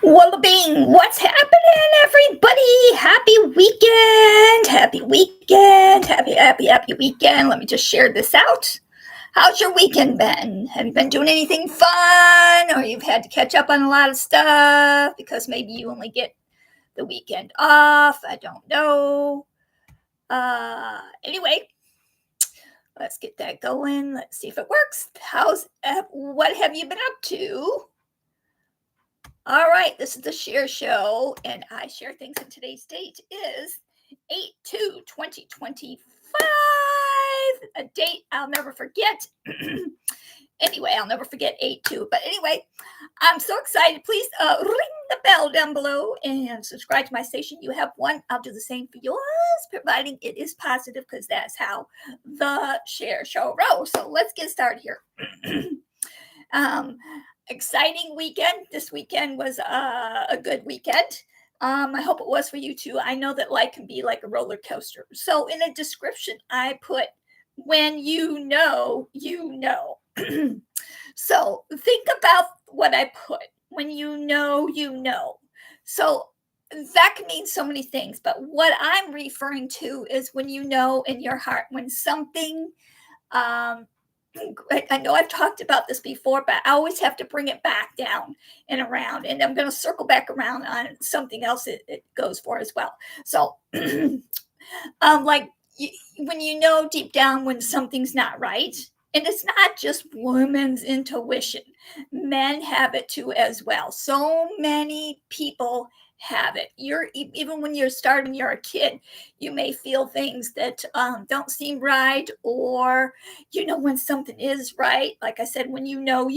Walla bing, what's happening, everybody? Happy weekend! Happy weekend! Happy weekend. Let me just share this out. How's your weekend been? Have you been doing anything fun? Or you've had to catch up on a lot of stuff because maybe you only get the weekend off? I don't know. Anyway, let's get that going. Let's see if it works. What have you been up to? All right, this is the Share Show, and I share things, and today's date is 8/2/2025, a date I'll never forget. Anyway, I'll never forget 8/2, but anyway, I'm so excited. Please ring the bell down below and subscribe to my station. You have one, I'll do the same for yours, providing it is positive, because that's how the Share Show rolls. So let's get started here. Exciting weekend. This weekend was a good weekend. I hope it was for you too. I know that life can be like a roller coaster. So in a description, I put, when you know, you know. So think about what I put. When you know, you know. So that can mean so many things, but what I'm referring to is when you know in your heart, when something, I know I've talked about this before, but I always have to bring it back down and around. And I'm going to circle back around on something else it goes for as well. So, when you know deep down when something's not right, and it's not just women's intuition, men have it too as well. So many people have it. Even when you're a kid, you may feel things that don't seem right, or when something is right. Like I said, when you know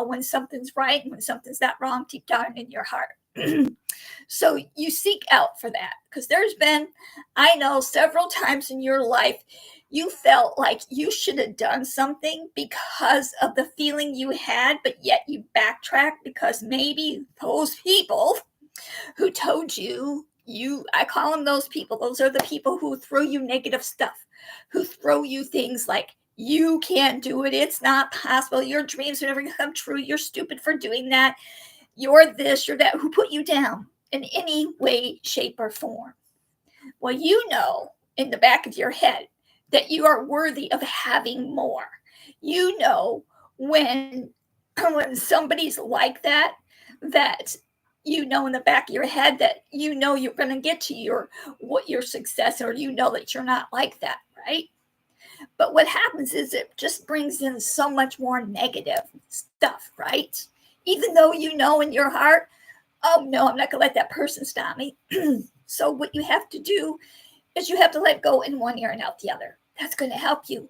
when something's right and when something's not wrong deep down in your heart. So you seek out for that, because there's been, I know, several times in your life you felt like you should have done something because of the feeling you had, but yet you backtracked because maybe those people who told you, I call them those people. Those are the people who throw you negative stuff, who throw you things like, you can't do it, it's not possible, your dreams are never going to come true, you're stupid for doing that, you're this, you're that, who put you down in any way, shape, or form. Well, you know in the back of your head that you are worthy of having more. You know when somebody's like that in the back of your head that you're going to get to your success, or that you're not like that, right? But what happens is it just brings in so much more negative stuff, right? Even though in your heart, oh no, I'm not going to let that person stop me. So what you have to do is you have to let go in one ear and out the other. That's going to help you.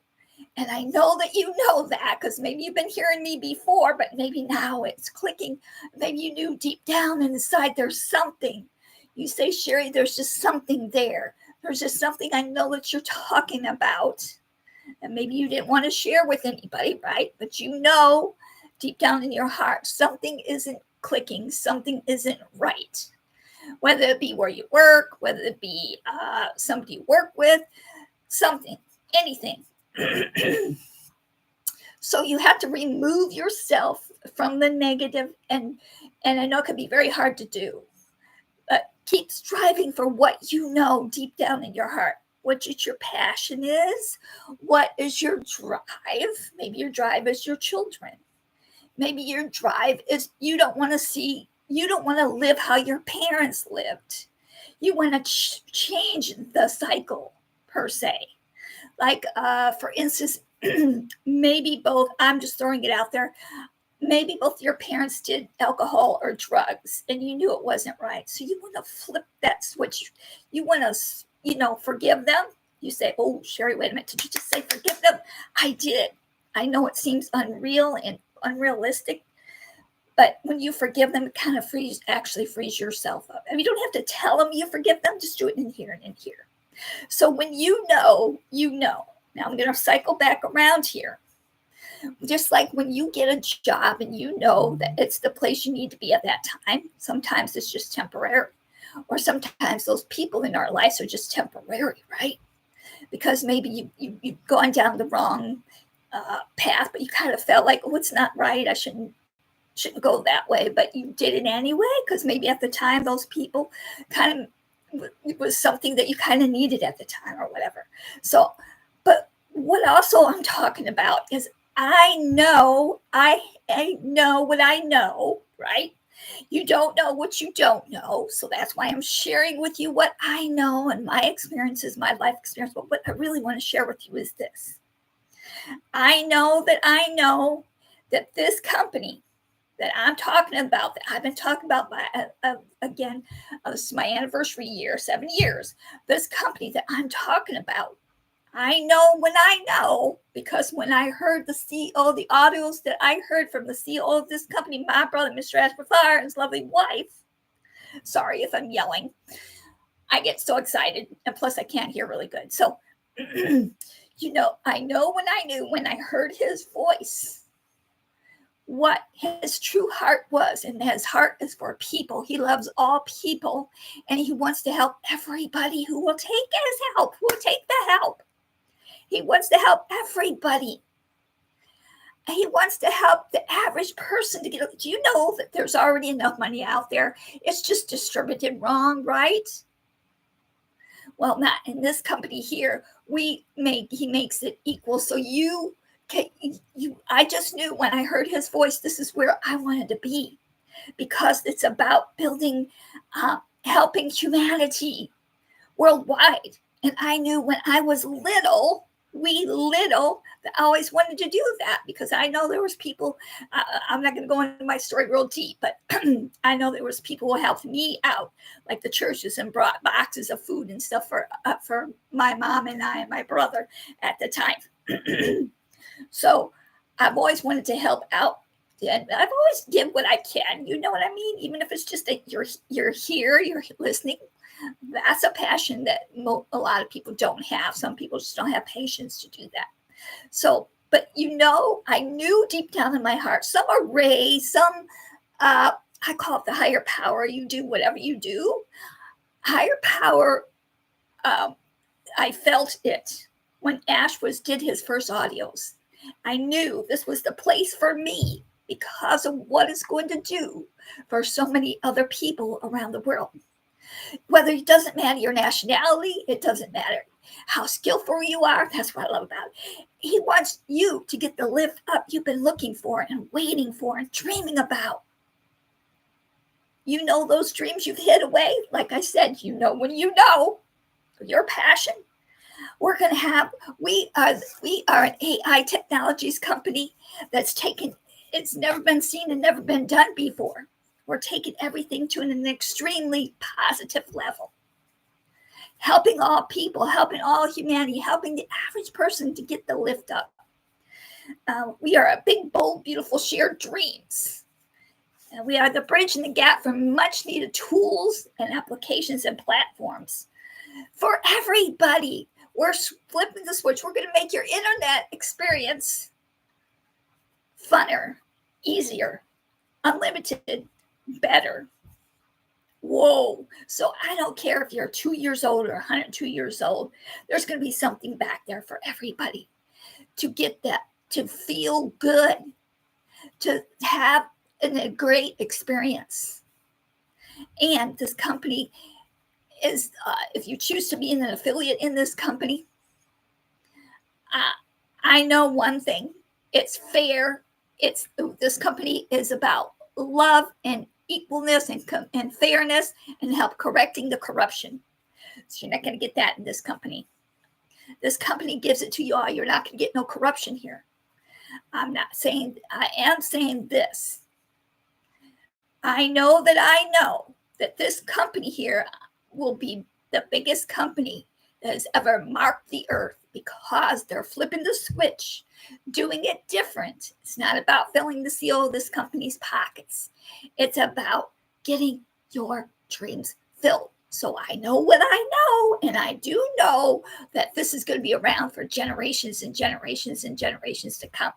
And I know that you know that, because maybe you've been hearing me before, but maybe now it's clicking. Maybe you knew deep down inside there's something. You say, Sherry, there's just something there. There's just something I know that you're talking about. And maybe you didn't want to share with anybody, right? But deep down in your heart, something isn't clicking. Something isn't right. Whether it be where you work, whether it be somebody you work with, something, anything. So you have to remove yourself from the negative, and I know it can be very hard to do, but keep striving for what you know deep down in your heart. What your passion is, what is your drive. Maybe your drive is your children. Maybe your drive is you don't want to live how your parents lived. You want to change the cycle, per se. Like, for instance, maybe both, I'm just throwing it out there, maybe both your parents did alcohol or drugs, and you knew it wasn't right. So you want to flip that switch. You want to, forgive them. You say, oh, Sherry, wait a minute. Did you just say forgive them? I did. I know it seems unreal and unrealistic, but when you forgive them, it kind of frees yourself up. I mean, you don't have to tell them you forgive them. Just do it in here and in here. So when you know, you know. Now I'm going to cycle back around here. Just like when you get a job and you know that it's the place you need to be at that time, sometimes it's just temporary. Or sometimes those people in our lives are just temporary, right? Because maybe you've gone down the wrong path, but you kind of felt like, oh, it's not right. I shouldn't shouldn't go that way, but you did it anyway, because maybe at the time those people kind of, it was something that you kind of needed at the time or whatever. So, but what also I'm talking about is I know what I know, right? You don't know what you don't know. So that's why I'm sharing with you what I know and my experiences, my life experience. But what I really want to share with you is this. I know that this company that I'm talking about, that I've been talking about again, this is my anniversary year, 7 years. This company that I'm talking about, I know when I know, because when I heard the CEO, the audios that I heard from the CEO of this company, my brother, Mr. Ashford Flower, and his lovely wife, sorry if I'm yelling, I get so excited, and plus I can't hear really good. So, I know when I heard his voice, what his true heart was, and his heart is for people. He loves all people, and he wants to help everybody who will take his help, who will take the help. He wants to help everybody. He wants to help the average person to get. Do you know that there's already enough money out there? It's just distributed wrong, right? Well, not in this company here. He makes it equal. So I just knew when I heard his voice, this is where I wanted to be, because it's about building, helping humanity worldwide. And I knew when I was little, that I always wanted to do that, because I know there was people, I'm not going to go into my story real deep, but I know there was people who helped me out, like the churches, and brought boxes of food and stuff for my mom and I and my brother at the time. So I've always wanted to help out. And I've always give what I can. You know what I mean? Even if it's just that you're here, you're listening. That's a passion that a lot of people don't have. Some people just don't have patience to do that. So, but I knew deep down in my heart, some are raised, some, I call it the higher power. You do whatever you do. Higher power, I felt it when Ash did his first audios. I knew this was the place for me because of what it's going to do for so many other people around the world. Whether it doesn't matter your nationality, it doesn't matter how skillful you are. That's what I love about it. He wants you to get the lift up you've been looking for and waiting for and dreaming about. You know those dreams you've hid away. Like I said, when you know your passion. We are an AI technologies company that's it's never been seen and never been done before. We're taking everything to an extremely positive level. Helping all people, helping all humanity, helping the average person to get the lift up. We are a big, bold, beautiful shared dreams. And we are the bridge and the gap for much needed tools and applications and platforms for everybody. We're flipping the switch. We're going to make your internet experience funner, easier, unlimited, better. Whoa. So I don't care if you're 2 years old or 102 years old. There's going to be something back there for everybody to get that, to feel good, to have a great experience. And this company is, if you choose to be an affiliate in this company, I know one thing. It's fair. This company is about love and equalness and fairness, and help correcting the corruption. So you're not going to get that in this company. This company gives it to you all. You're not going to get no corruption here. I am saying this. I know that this company here will be the biggest company that has ever marked the earth, because they're flipping the switch, doing it different. It's not about filling the CEO of this company's pockets. It's about getting your dreams filled. So I know what I know, and I do know that this is going to be around for generations and generations and generations to come.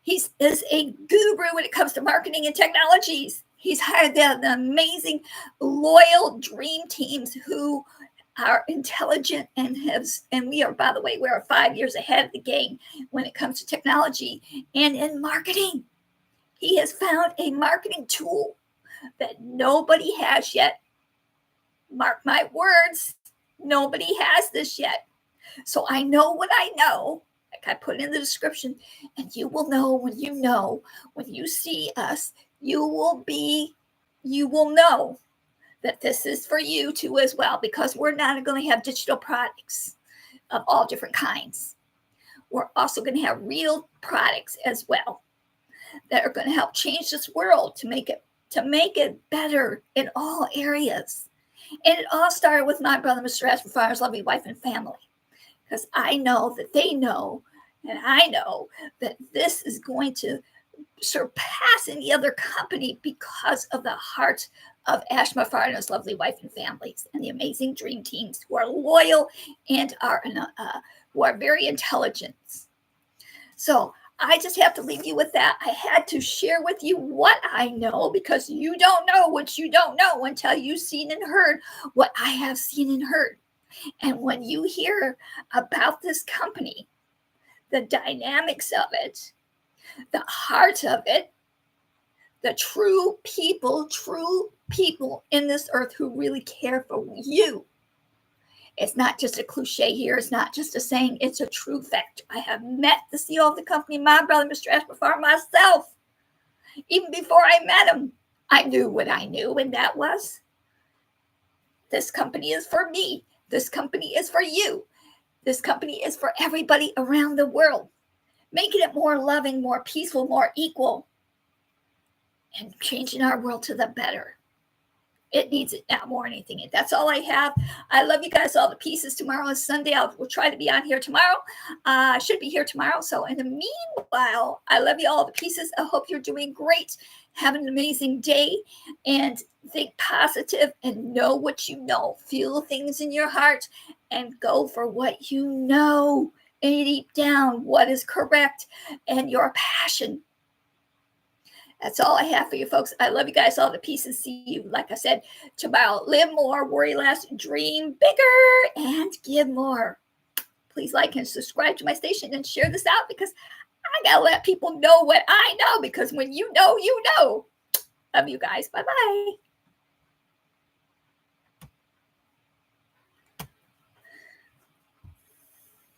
He is a guru when it comes to marketing and technologies. He's hired the amazing, loyal dream teams who are intelligent and we are, by the way, we're 5 years ahead of the game when it comes to technology and in marketing. He has found a marketing tool that nobody has yet. Mark my words, nobody has this yet. So I know what I know, like I put in the description, and you will know, when you see us, you will know that this is for you too as well, because we're not going to have digital products of all different kinds. We're also going to have real products as well that are going to help change this world to make it better in all areas. And it all started with my brother, Mr. Ashford Farmer's lovely wife and family, because I know that they know, and I know that this is going to surpass any other company because of the heart of Ashma Farr and his lovely wife and families, and the amazing dream teams who are loyal and who are very intelligent. So I just have to leave you with that. I had to share with you what I know, because you don't know what you don't know until you've seen and heard what I have seen and heard. And when you hear about this company, the dynamics of it, the heart of it, the true people in this earth who really care for you. It's not just a cliche here. It's not just a saying. It's a true fact. I have met the CEO of the company, my brother, Mr. Ashford Farr, myself. Even before I met him, I knew what I knew, and that was, this company is for me. This company is for you. This company is for everybody around the world, making it more loving, more peaceful, more equal, and changing our world to the better. It needs it now more than anything. That's all I have. I love you guys all the pieces. Tomorrow is Sunday. We'll try to be on here tomorrow. I should be here tomorrow. So in the meanwhile, I love you all the pieces. I hope you're doing great. Have an amazing day, and think positive and know what you know. Feel things in your heart and go for what you know. And deep down, what is correct and your passion. That's all I have for you folks. I love you guys all to pieces. See you, like I said, tomorrow. Live more, worry less, dream bigger, and give more. Please like and subscribe to my station and share this out, because I got to let people know what I know, because when you know, you know. Love you guys. Bye-bye.